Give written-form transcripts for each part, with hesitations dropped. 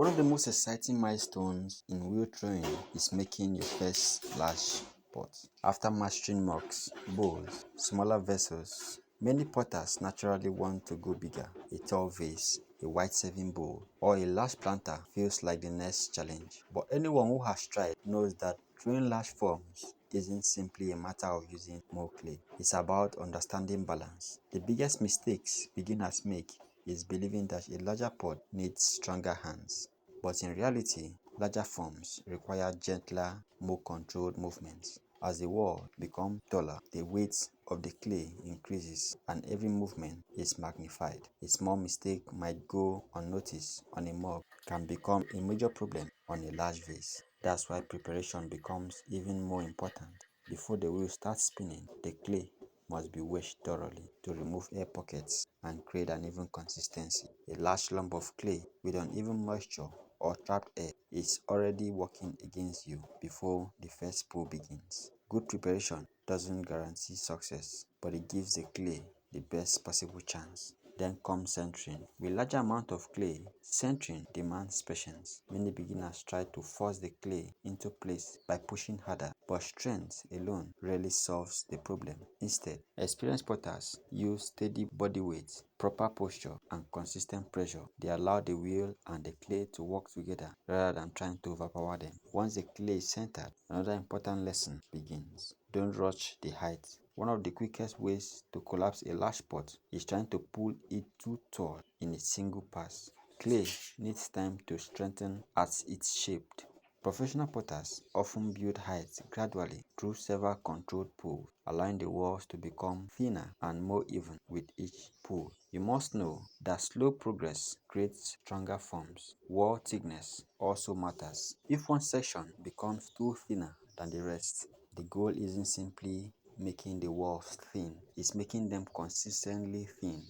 One of the most exciting milestones in wheel throwing is making your first large pot. After mastering mugs, bowls, smaller vessels, many potters naturally want to go bigger. A tall vase, a white serving bowl, or a large planter feels like the next challenge. But anyone who has tried knows that throwing large forms isn't simply a matter of using more clay. It's about understanding balance. The biggest mistakes beginners make is believing that a larger pot needs stronger hands. But in reality, larger forms require gentler, more controlled movements. As the wall becomes taller, the weight of the clay increases and every movement is magnified. A small mistake might go unnoticed on a mug can become a major problem on a large vase. That's why preparation becomes even more important. Before the wheel starts spinning, the clay must be washed thoroughly to remove air pockets and create an even consistency. A large lump of clay with uneven moisture or trapped air is already working against you before the first pull begins. Good preparation doesn't guarantee success, but it gives the clay the best possible chance. Then comes centering. With large amount of clay, centering demands patience. Many beginners try to force the clay into place by pushing harder, but strength alone rarely solves the problem. Instead, experienced potters use steady body weight, proper posture, and consistent pressure. They allow the wheel and the clay to work together rather than trying to overpower them. Once the clay is centered, another important lesson begins. Don't rush the height. One of the quickest ways to collapse a large pot is trying to pull it too tall in a single pass. Clay needs time to strengthen as it's shaped. Professional potters often build height gradually through several controlled pulls, allowing the walls to become thinner and more even with each pull. You must know that slow progress creates stronger forms. Wall thickness also matters. If one section becomes too thinner than the rest, the goal isn't simply making the walls thin, it's making them consistently thin.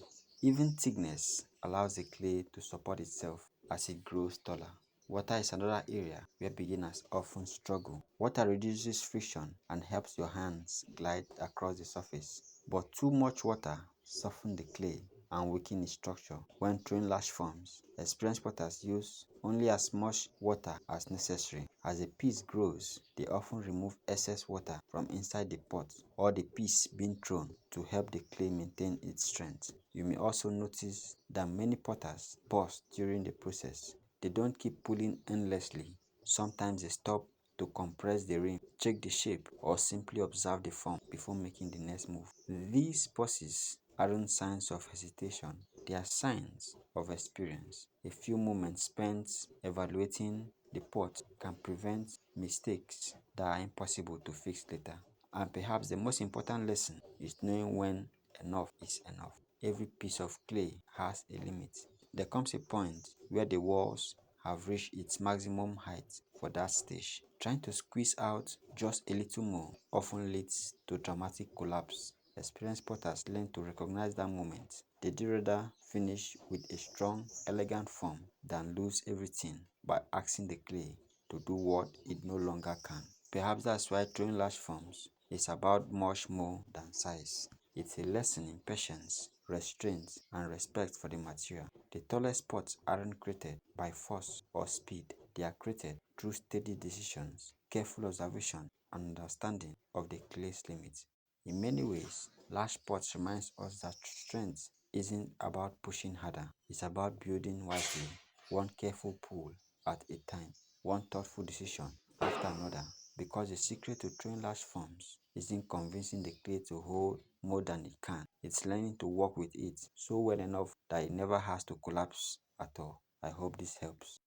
Even thickness allows the clay to support itself as it grows taller. Water is another area where beginners often struggle. Water reduces friction and helps your hands glide across the surface, but too much water softens the clay and weakens its structure. When throwing large forms, experienced potters use only as much water as necessary. As the piece grows, they often remove excess water from inside the pot or the piece being thrown to help the clay maintain its strength. You may also notice that many potters pause during the process. They don't keep pulling endlessly. Sometimes they stop to compress the rim, check the shape, or simply observe the form before making the next move. These pauses aren't signs of hesitation, they are signs of experience. A few moments spent evaluating the pot can prevent mistakes that are impossible to fix later. And perhaps the most important lesson is knowing when enough is enough. Every piece of clay has a limit. There comes a point where the walls have reached its maximum height for that stage. Trying to squeeze out just a little more often leads to dramatic collapse. Experienced potters learn to recognize that moment. They'd rather finish with a strong, elegant form than lose everything by asking the clay to do what it no longer can. Perhaps that's why throwing large forms is about much more than size. It's a lesson in patience, restraint, and respect for the material. The tallest pots aren't created by force or speed. They are created through steady decisions, careful observation, and understanding of the clay's limits. In many ways, large pots reminds us that strength isn't about pushing harder. It's about building wisely, one careful pull at a time, one thoughtful decision after another. Because the secret to throwing large forms isn't convincing the clay to hold more than it can. It's learning to work with it so well enough that it never has to collapse at all. I hope this helps.